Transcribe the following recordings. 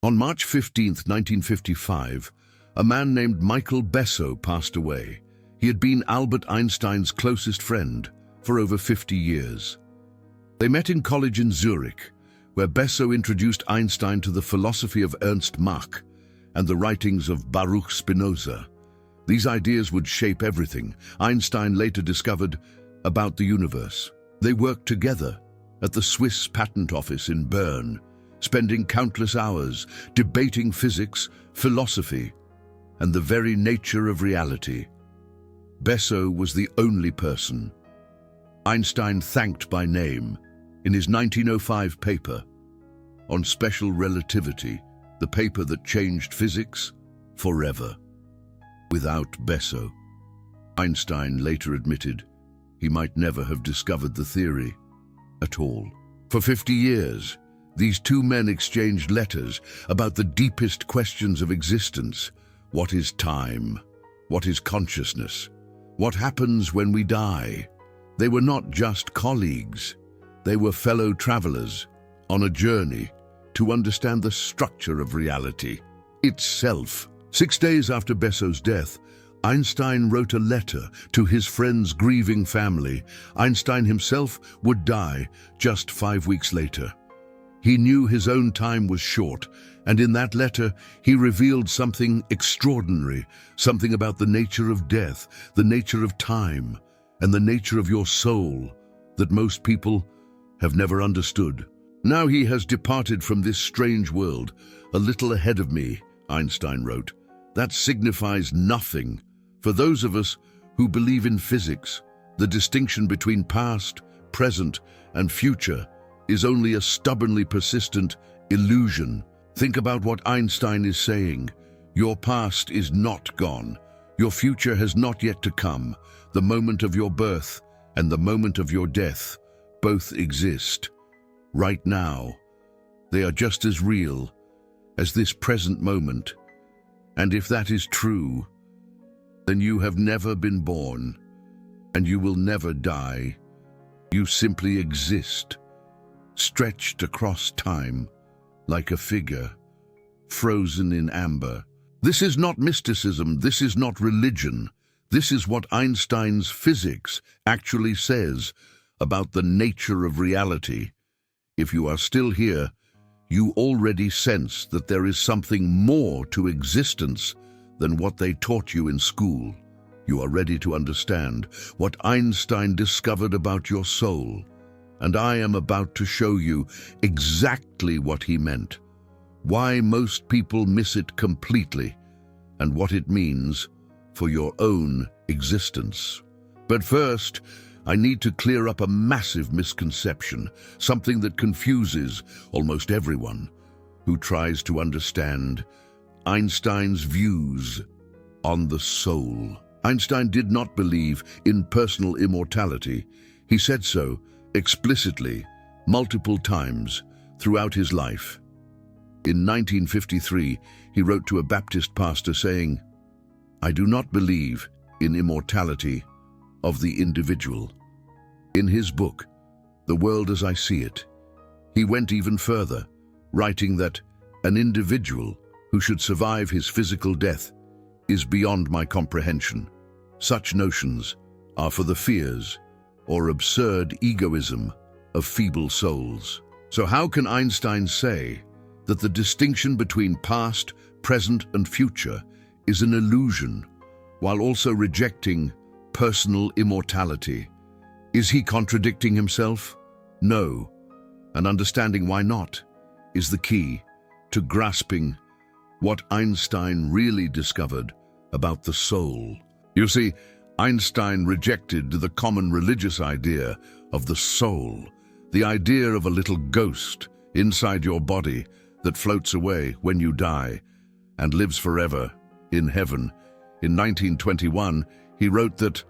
On March 15, 1955, a man named Michael Besso passed away. He had been Albert Einstein's closest friend for over 50 years. They met in college in Zurich, where Besso introduced Einstein to the philosophy of Ernst Mach and the writings of Baruch Spinoza. These ideas would shape everything Einstein later discovered about the universe. They worked together at the Swiss Patent Office in Bern, spending countless hours debating physics, philosophy, and the very nature of reality. Besso was the only person Einstein thanked by name in his 1905 paper on special relativity, the paper that changed physics forever. Without Besso, Einstein later admitted he might never have discovered the theory at all. For 50 years, these two men exchanged letters about the deepest questions of existence. What is time? What is consciousness? What happens when we die? They were not just colleagues. They were fellow travelers on a journey to understand the structure of reality itself. 6 days after Besso's death, Einstein wrote a letter to his friend's grieving family. Einstein himself would die just 5 weeks later. He knew his own time was short, and in that letter he revealed something extraordinary, something about the nature of death, the nature of time, and the nature of your soul that most people have never understood. Now he has departed from this strange world, a little ahead of me, Einstein wrote. That signifies nothing. For those of us who believe in physics, the distinction between past, present, and future is only a stubbornly persistent illusion. Think about what Einstein is saying. Your past is not gone. Your future has not yet to come. The moment of your birth and the moment of your death both exist. Right now, they are just as real as this present moment. And if that is true, then you have never been born, and you will never die. You simply exist, stretched across time like a figure, frozen in amber. This is not mysticism, this is not religion. This is what Einstein's physics actually says about the nature of reality. If you are still here, you already sense that there is something more to existence than what they taught you in school. You are ready to understand what Einstein discovered about your soul, and I am about to show you exactly what he meant, why most people miss it completely, and what it means for your own existence. But first, I need to clear up a massive misconception, something that confuses almost everyone who tries to understand Einstein's views on the soul. Einstein did not believe in personal immortality. He said so explicitly multiple times throughout his life. In 1953, he wrote to a Baptist pastor saying, "I do not believe in immortality of the individual." In his book, The World as I See It, he went even further, writing that an individual who should survive his physical death is beyond my comprehension. Such notions are for the fears or absurd egoism of feeble souls. So how can Einstein say that the distinction between past, present, and future is an illusion, while also rejecting personal immortality? Is he contradicting himself? No, and understanding why not is the key to grasping what Einstein really discovered about the soul. You see, Einstein rejected the common religious idea of the soul, the idea of a little ghost inside your body that floats away when you die and lives forever in heaven. In 1921, he wrote that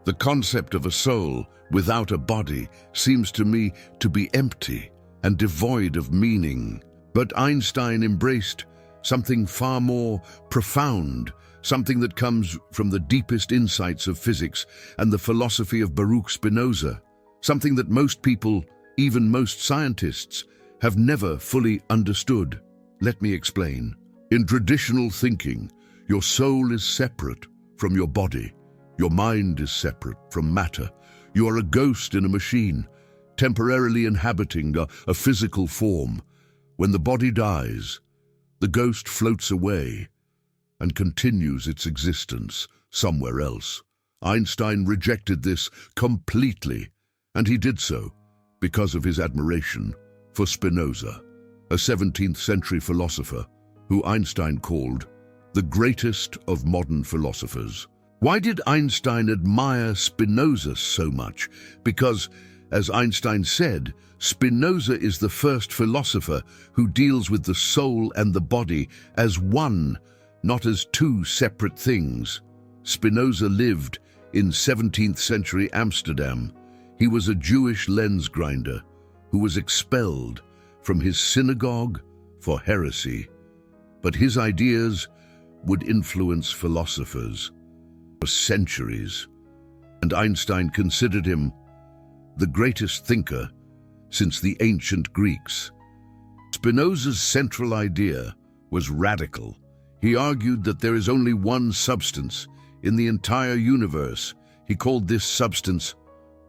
the concept of a soul without a body seems to me to be empty and devoid of meaning. But Einstein embraced something far more profound, something that comes from the deepest insights of physics and the philosophy of Baruch Spinoza, something that most people, even most scientists, have never fully understood. Let me explain. In traditional thinking, your soul is separate from your body. Your mind is separate from matter. You are a ghost in a machine, temporarily inhabiting a physical form. When the body dies, the ghost floats away and continues its existence somewhere else. Einstein rejected this completely, and he did so because of his admiration for Spinoza, a 17th century philosopher who Einstein called the greatest of modern philosophers. Why did Einstein admire Spinoza so much? Because, as Einstein said, Spinoza is the first philosopher who deals with the soul and the body as one, not as two separate things. Spinoza lived in 17th century Amsterdam. He was a Jewish lens grinder who was expelled from his synagogue for heresy. But his ideas would influence philosophers for centuries, and Einstein considered him the greatest thinker since the ancient Greeks. Spinoza's central idea was radical. He argued that there is only one substance in the entire universe. He called this substance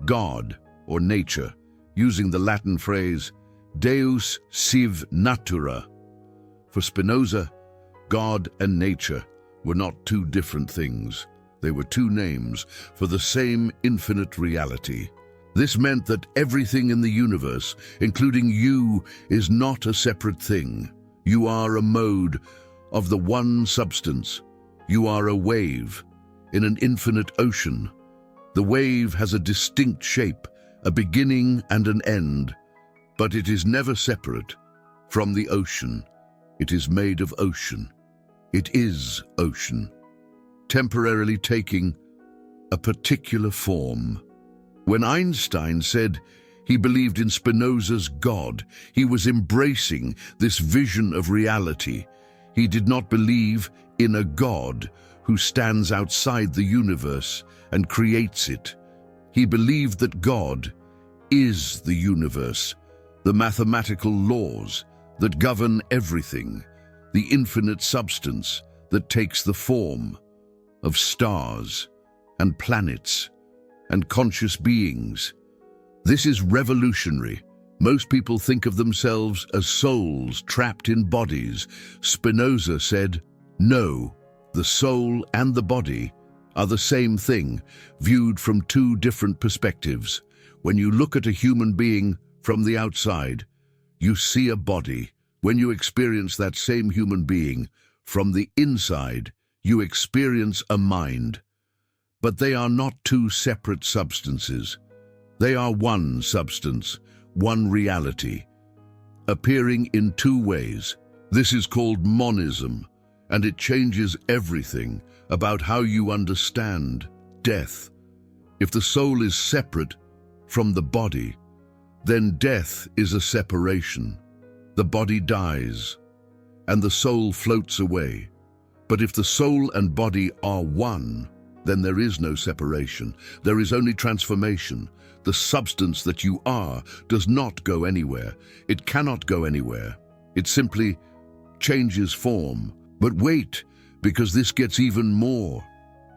God, or nature, using the Latin phrase Deus sive natura. For Spinoza, God and nature were not two different things. They were two names for the same infinite reality. This meant that everything in the universe, including you, is not a separate thing. You are a mode of the one substance. You are a wave in an infinite ocean. The wave has a distinct shape, a beginning and an end, but it is never separate from the ocean. It is made of ocean. It is ocean, temporarily taking a particular form. When Einstein said he believed in Spinoza's God, he was embracing this vision of reality. He did not believe in a God who stands outside the universe and creates it. He believed that God is the universe, the mathematical laws that govern everything, the infinite substance that takes the form of stars and planets and conscious beings. This is revolutionary. Most people think of themselves as souls trapped in bodies. Spinoza said, no, the soul and the body are the same thing, viewed from two different perspectives. When you look at a human being from the outside, you see a body. When you experience that same human being from the inside, you experience a mind. But they are not two separate substances. They are one substance, one reality, appearing in two ways. This is called monism, and it changes everything about how you understand death. If the soul is separate from the body, then death is a separation. The body dies, and the soul floats away. But if the soul and body are one, then there is no separation. There is only transformation. The substance that you are does not go anywhere. It cannot go anywhere. It simply changes form. But wait, because this gets even more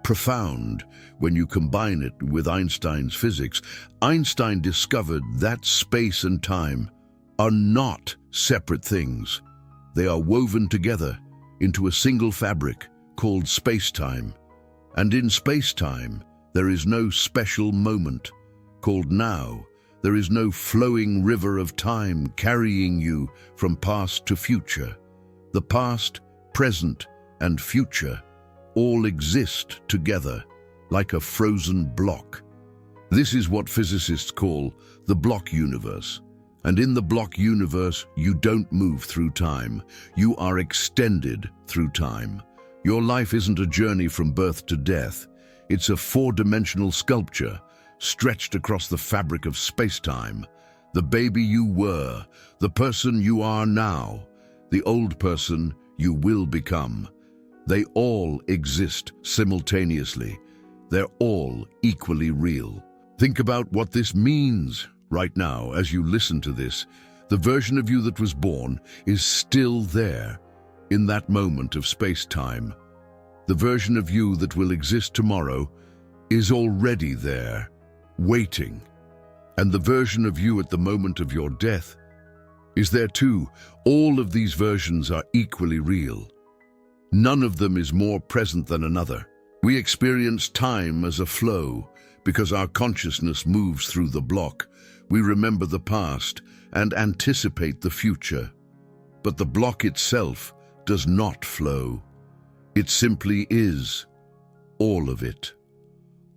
profound when you combine it with Einstein's physics. Einstein discovered that space and time are not separate things. They are woven together into a single fabric called space-time. And in space-time, there is no special moment called now. There is no flowing river of time carrying you from past to future. The past, present, and future all exist together like a frozen block. This is what physicists call the block universe. And in the block universe, you don't move through time. You are extended through time. Your life isn't a journey from birth to death. It's a four-dimensional sculpture stretched across the fabric of space-time. The baby you were, the person you are now, the old person you will become. They all exist simultaneously. They're all equally real. Think about what this means right now as you listen to this. The version of you that was born is still there in that moment of space-time. The version of you that will exist tomorrow is already there, waiting. And the version of you at the moment of your death is there too. All of these versions are equally real. None of them is more present than another. We experience time as a flow because our consciousness moves through the block. We remember the past and anticipate the future. But the block itself does not flow. It simply is, all of it,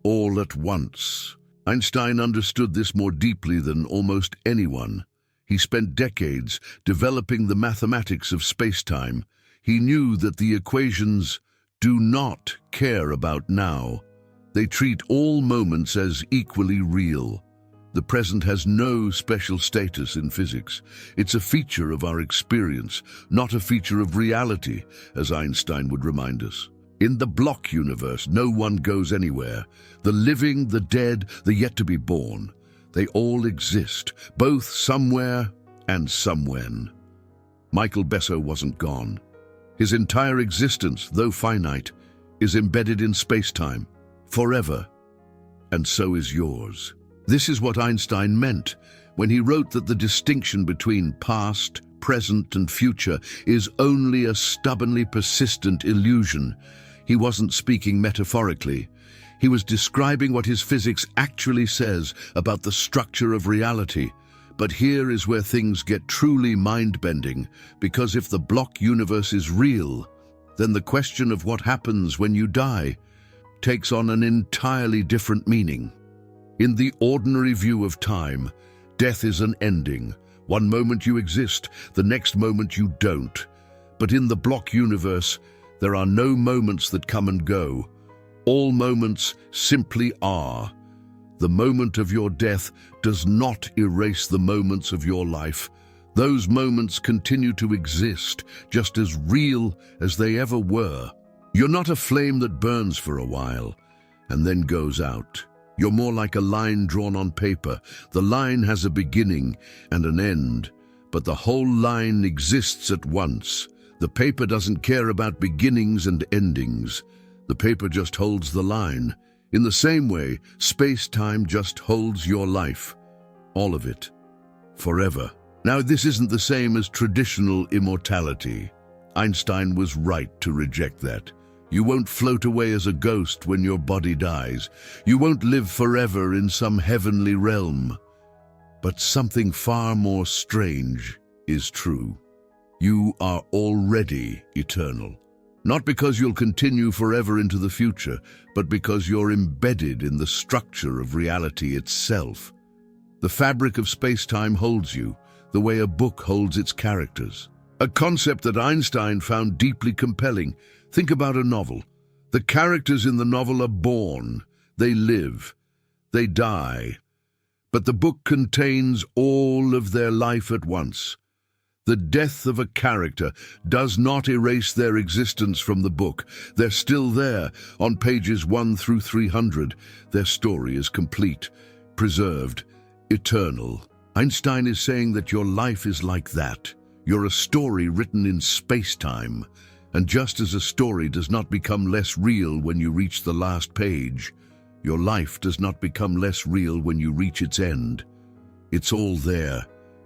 all at once. Einstein understood this more deeply than almost anyone. He spent decades developing the mathematics of space-time. He knew that the equations do not care about now. They treat all moments as equally real. The present has no special status in physics. It's a feature of our experience, not a feature of reality, as Einstein would remind us. In the block universe, no one goes anywhere. The living, the dead, the yet-to-be-born, they all exist, both somewhere and somewhen. Michael Besso wasn't gone. His entire existence, though finite, is embedded in space-time, forever. And so is yours. This is what Einstein meant when he wrote that the distinction between past, present, and future is only a stubbornly persistent illusion. He wasn't speaking metaphorically. He was describing what his physics actually says about the structure of reality. But here is where things get truly mind-bending, because if the block universe is real, then the question of what happens when you die takes on an entirely different meaning. In the ordinary view of time, death is an ending. One moment you exist, the next moment you don't. But in the block universe, there are no moments that come and go. All moments simply are. The moment of your death does not erase the moments of your life. Those moments continue to exist, just as real as they ever were. You're not a flame that burns for a while and then goes out. You're more like a line drawn on paper. The line has a beginning and an end, but the whole line exists at once. The paper doesn't care about beginnings and endings. The paper just holds the line. In the same way, space-time just holds your life. All of it. Forever. Now, this isn't the same as traditional immortality. Einstein was right to reject that. You won't float away as a ghost when your body dies. You won't live forever in some heavenly realm. But something far more strange is true. You are already eternal. Not because you'll continue forever into the future, but because you're embedded in the structure of reality itself. The fabric of space-time holds you, the way a book holds its characters. A concept that Einstein found deeply compelling. Think about a novel. The characters in the novel are born, they live, they die. But the book contains all of their life at once. The death of a character does not erase their existence from the book. They're still there, on pages 1 through 300. Their story is complete, preserved, eternal. Einstein is saying that your life is like that. You're a story written in space-time. And just as a story does not become less real when you reach the last page, your life does not become less real when you reach its end. It's all there.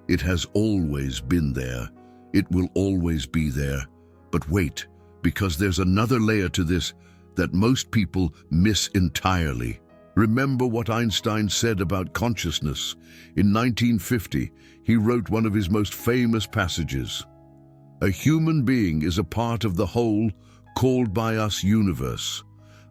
It has always been there. It will always be there. But wait, because there's another layer to this that most people miss entirely. Remember what Einstein said about consciousness. In 1950, he wrote one of his most famous passages. A human being is a part of the whole called by us universe,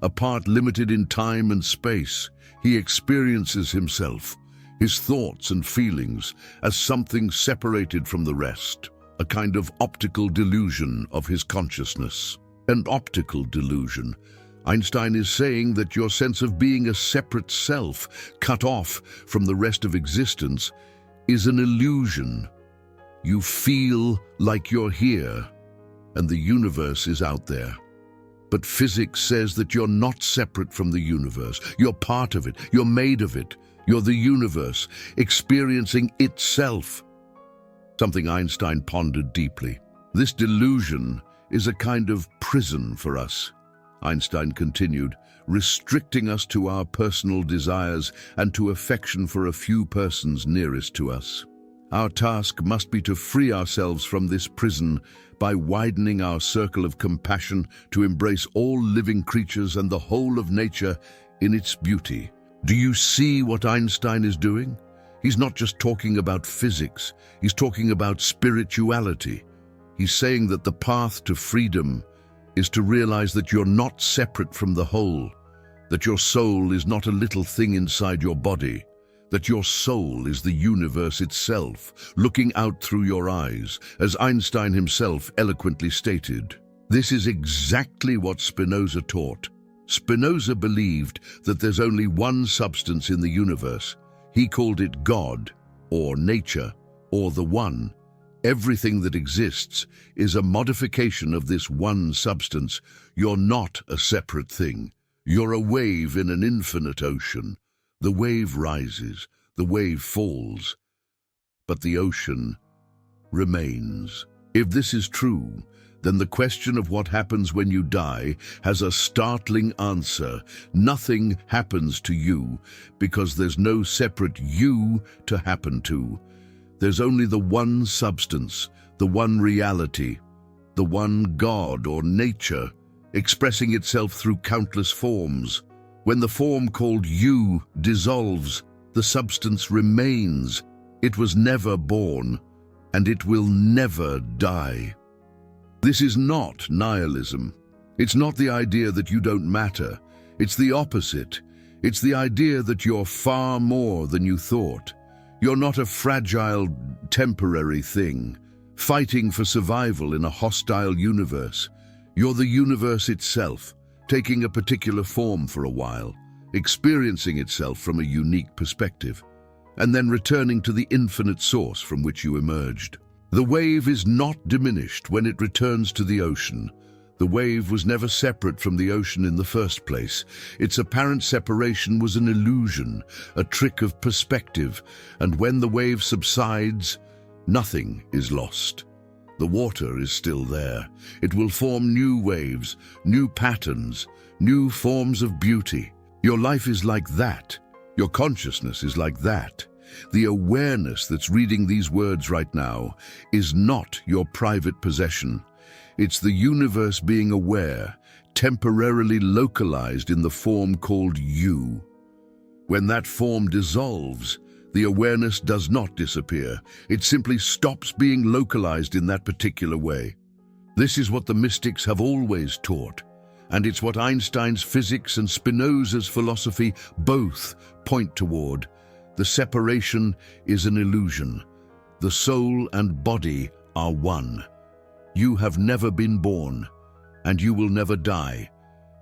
a part limited in time and space. He experiences himself, his thoughts and feelings, as something separated from the rest, a kind of optical delusion of his consciousness. An optical delusion. Einstein is saying that your sense of being a separate self, cut off from the rest of existence, is an illusion. You feel like you're here, and the universe is out there. But physics says that you're not separate from the universe. You're part of it. You're made of it. You're the universe, experiencing itself. something Einstein pondered deeply. This delusion is a kind of prison for us, Einstein continued, restricting us to our personal desires and to affection for a few persons nearest to us. Our task must be to free ourselves from this prison by widening our circle of compassion to embrace all living creatures and the whole of nature in its beauty. Do you see what Einstein is doing? He's not just talking about physics, he's talking about spirituality. He's saying that the path to freedom is to realize that you're not separate from the whole, that your soul is not a little thing inside your body, that your soul is the universe itself, looking out through your eyes, as Einstein himself eloquently stated. This is exactly what Spinoza taught. Spinoza believed that there's only one substance in the universe. He called it God, or nature, or the One. Everything that exists is a modification of this one substance. You're not a separate thing. You're a wave in an infinite ocean. The wave rises, the wave falls, but the ocean remains. If this is true, then the question of what happens when you die has a startling answer. Nothing happens to you because there's no separate you to happen to. There's only the one substance, the one reality, the one God or nature, expressing itself through countless forms. When the form called you dissolves, the substance remains. It was never born, and it will never die. This is not nihilism. It's not the idea that you don't matter. It's the opposite. It's the idea that you're far more than you thought. You're not a fragile, temporary thing, fighting for survival in a hostile universe. You're the universe itself, taking a particular form for a while, experiencing itself from a unique perspective, and then returning to the infinite source from which you emerged. The wave is not diminished when it returns to the ocean. The wave was never separate from the ocean in the first place. Its apparent separation was an illusion, a trick of perspective, and when the wave subsides, nothing is lost. The water is still there. It will form new waves, new patterns, new forms of beauty. Your life is like that. Your consciousness is like that. The awareness that's reading these words right now is not your private possession. It's the universe being aware, temporarily localized in the form called you. When that form dissolves, the awareness does not disappear. It simply stops being localized in that particular way. This is what the mystics have always taught, and it's what Einstein's physics and Spinoza's philosophy both point toward. The separation is an illusion. The soul and body are one. You have never been born, and you will never die,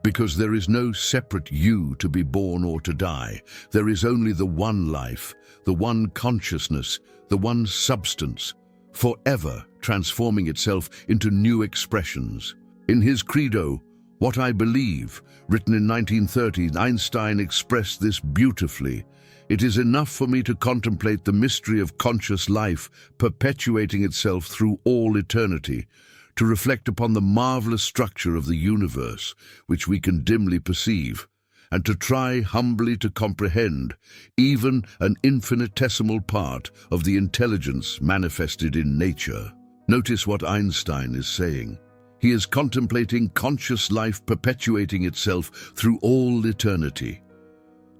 because there is no separate you to be born or to die. There is only the one life, the one consciousness, the one substance, forever transforming itself into new expressions. In his credo, What I Believe, written in 1930, Einstein expressed this beautifully. It is enough for me to contemplate the mystery of conscious life perpetuating itself through all eternity, to reflect upon the marvelous structure of the universe, which we can dimly perceive, and to try humbly to comprehend even an infinitesimal part of the intelligence manifested in nature. Notice what Einstein is saying. He is contemplating conscious life perpetuating itself through all eternity.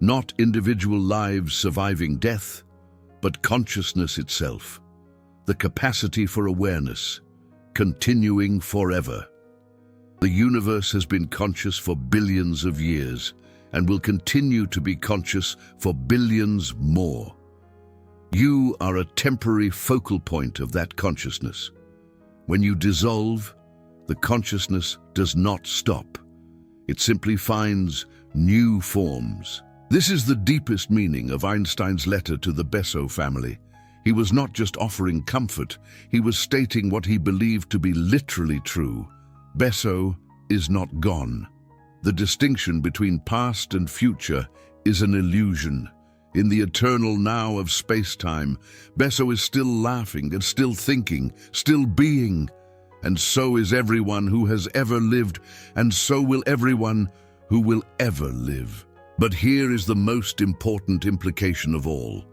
Not individual lives surviving death, but consciousness itself, the capacity for awareness, continuing forever. The universe has been conscious for billions of years and will continue to be conscious for billions more. You are a temporary focal point of that consciousness. When you dissolve, the consciousness does not stop. It simply finds new forms. This is the deepest meaning of Einstein's letter to the Besso family. He was not just offering comfort, he was stating what he believed to be literally true. Besso is not gone. The distinction between past and future is an illusion. In the eternal now of space-time, Besso is still laughing and still thinking, still being. And so is everyone who has ever lived, and so will everyone who will ever live. But here is the most important implication of all.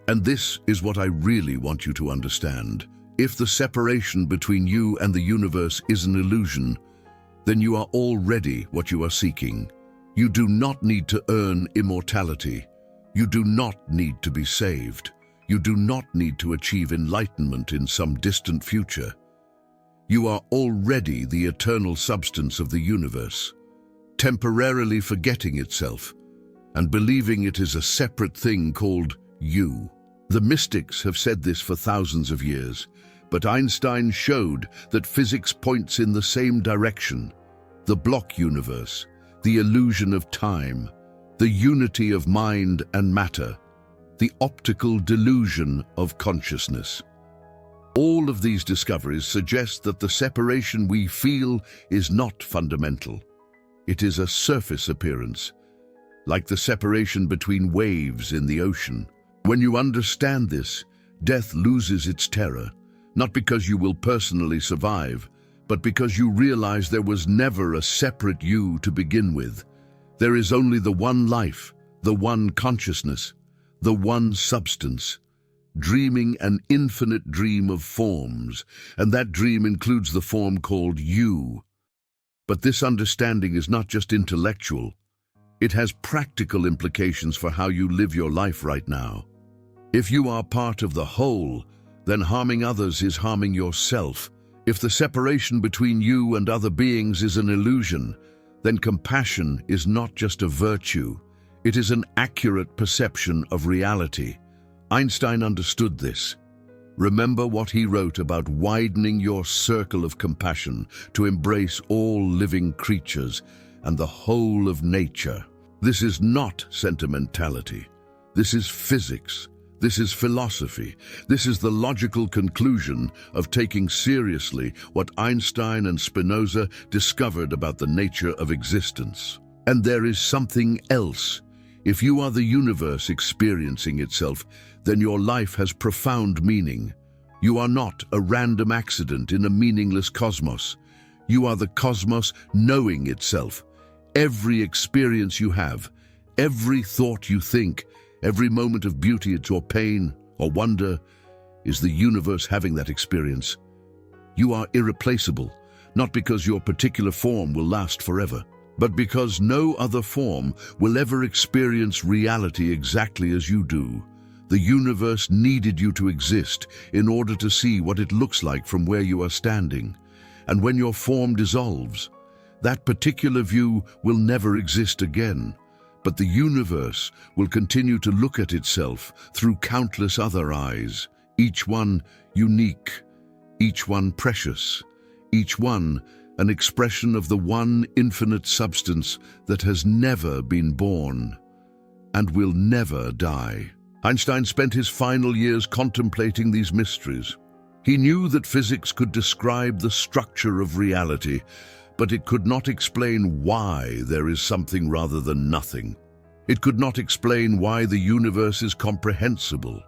And this is what I really want you to understand. If the separation between you and the universe is an illusion, then you are already what you are seeking. You do not need to earn immortality. You do not need to be saved. You do not need to achieve enlightenment in some distant future. You are already the eternal substance of the universe, temporarily forgetting itself and believing it is a separate thing called you. The mystics have said this for thousands of years, but Einstein showed that physics points in the same direction. The block universe, the illusion of time, the unity of mind and matter, the optical delusion of consciousness. All of these discoveries suggest that the separation we feel is not fundamental. It is a surface appearance, like the separation between waves in the ocean. When you understand this, death loses its terror, not because you will personally survive, but because you realize there was never a separate you to begin with. There is only the one life, the one consciousness, the one substance, dreaming an infinite dream of forms, and that dream includes the form called you. But this understanding is not just intellectual. It has practical implications for how you live your life right now. If you are part of the whole, then harming others is harming yourself. If the separation between you and other beings is an illusion, then compassion is not just a virtue, it is an accurate perception of reality. Einstein understood this. Remember what he wrote about widening your circle of compassion to embrace all living creatures and the whole of nature. This is not sentimentality. This is physics. This is philosophy. This is the logical conclusion of taking seriously what Einstein and Spinoza discovered about the nature of existence. And there is something else. If you are the universe experiencing itself, then your life has profound meaning. You are not a random accident in a meaningless cosmos. You are the cosmos knowing itself. Every experience you have, every thought you think, every moment of beauty or pain or wonder is the universe having that experience. You are irreplaceable, not because your particular form will last forever, but because no other form will ever experience reality exactly as you do. The universe needed you to exist in order to see what it looks like from where you are standing. And when your form dissolves, that particular view will never exist again. But the universe will continue to look at itself through countless other eyes, each one unique, each one precious, each one an expression of the one infinite substance that has never been born and will never die. Einstein spent his final years contemplating these mysteries. He knew that physics could describe the structure of reality, but it could not explain why there is something rather than nothing. It could not explain why the universe is comprehensible.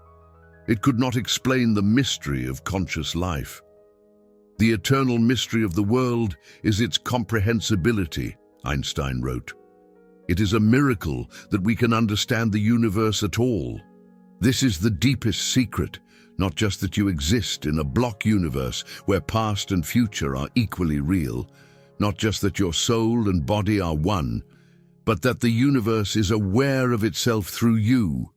It could not explain the mystery of conscious life. The eternal mystery of the world is its comprehensibility, Einstein wrote. It is a miracle that we can understand the universe at all. This is the deepest secret, not just that you exist in a block universe where past and future are equally real, not just that your soul and body are one, but that the universe is aware of itself through you.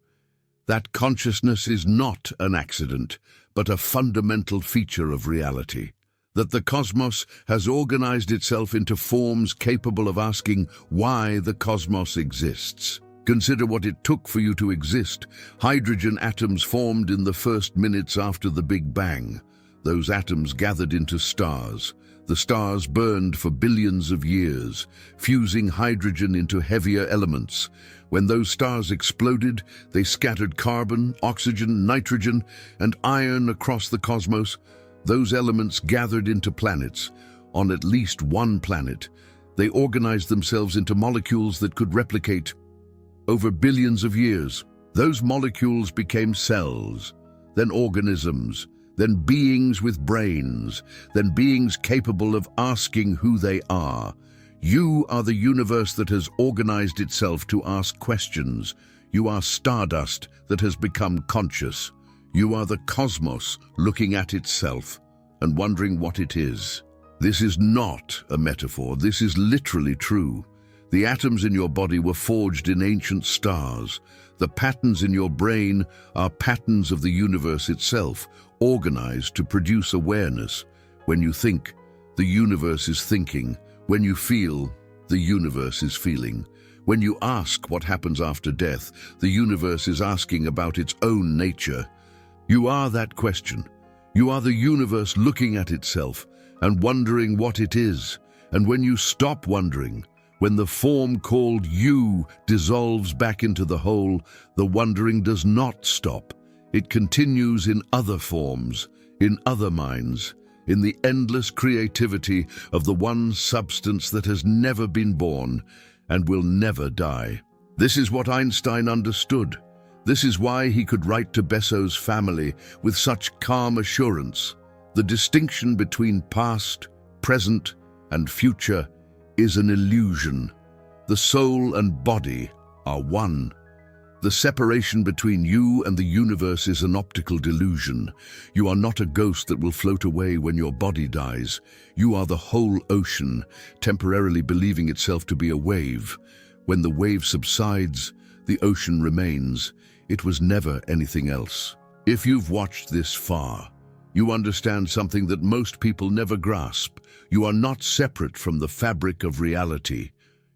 That consciousness is not an accident, but a fundamental feature of reality. That the cosmos has organized itself into forms capable of asking why the cosmos exists. Consider what it took for you to exist. Hydrogen atoms formed in the first minutes after the Big Bang. Those atoms gathered into stars. The stars burned for billions of years, fusing hydrogen into heavier elements. When those stars exploded, they scattered carbon, oxygen, nitrogen, and iron across the cosmos. Those elements gathered into planets. On at least one planet, they organized themselves into molecules that could replicate. Over billions of years, Those molecules became cells, then organisms, then beings with brains, then beings capable of asking who they are. You are the universe that has organized itself to ask questions. You are stardust that has become conscious. You are the cosmos looking at itself and wondering what it is. This is not a metaphor. This is literally true. The atoms in your body were forged in ancient stars. The patterns in your brain are patterns of the universe itself, organized to produce awareness. When you think, the universe is thinking. When you feel, the universe is feeling. When you ask what happens after death, the universe is asking about its own nature. You are that question. You are the universe looking at itself and wondering what it is. And when you stop wondering, when the form called you dissolves back into the whole, the wondering does not stop. It continues in other forms, in other minds, in the endless creativity of the one substance that has never been born and will never die. This is what Einstein understood. This is why he could write to Besso's family with such calm assurance. The distinction between past, present, and future is an illusion. The soul and body are one. The separation between you and the universe is an optical delusion. You are not a ghost that will float away when your body dies. You are the whole ocean, temporarily believing itself to be a wave. When the wave subsides, the ocean remains. It was never anything else. If you've watched this far, you understand something that most people never grasp. You are not separate from the fabric of reality.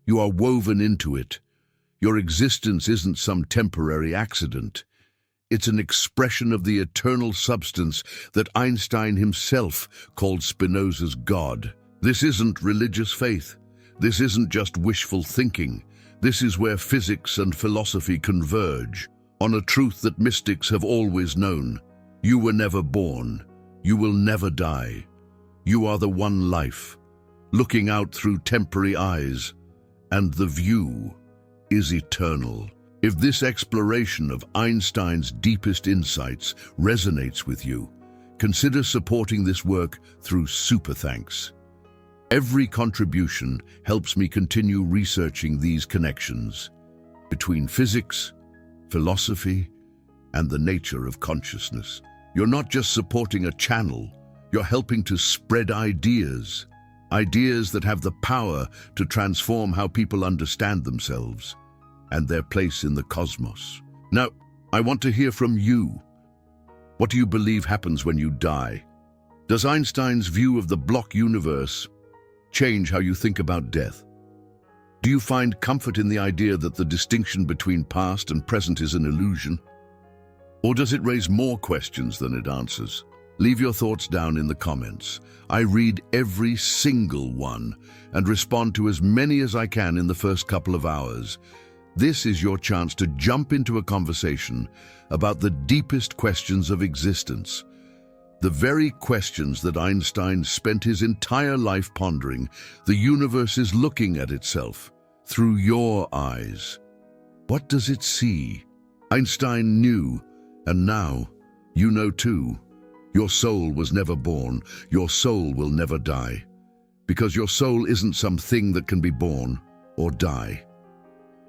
You are woven into it. Your existence isn't some temporary accident. It's an expression of the eternal substance that Einstein himself called Spinoza's God. This isn't religious faith. This isn't just wishful thinking. This is where physics and philosophy converge on a truth that mystics have always known. You were never born. You will never die. You are the one life, looking out through temporary eyes, and the view is eternal. If this exploration of Einstein's deepest insights resonates with you, consider supporting this work through Super Thanks. Every contribution helps me continue researching these connections between physics, philosophy, and the nature of consciousness. You're not just supporting a channel, you're helping to spread ideas that have the power to transform how people understand themselves and their place in the cosmos. Now, I want to hear from you. What do you believe happens when you die? Does Einstein's view of the block universe change how you think about death? Do you find comfort in the idea that the distinction between past and present is an illusion? Or does it raise more questions than it answers? Leave your thoughts down in the comments. I read every single one and respond to as many as I can in the first couple of hours. This is your chance to jump into a conversation about the deepest questions of existence. The very questions that Einstein spent his entire life pondering. The universe is looking at itself through your eyes. What does it see? Einstein knew, and now you know too. Your soul was never born. Your soul will never die. Because your soul isn't something that can be born or die.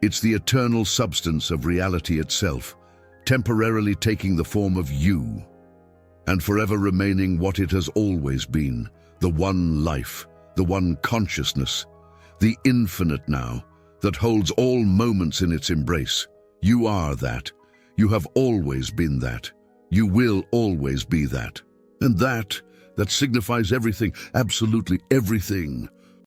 It's the eternal substance of reality itself, temporarily taking the form of you, and forever remaining what it has always been, the one life, the one consciousness, the infinite now, that holds all moments in its embrace. You are that. You have always been that. You will always be that. And that signifies everything, absolutely everything.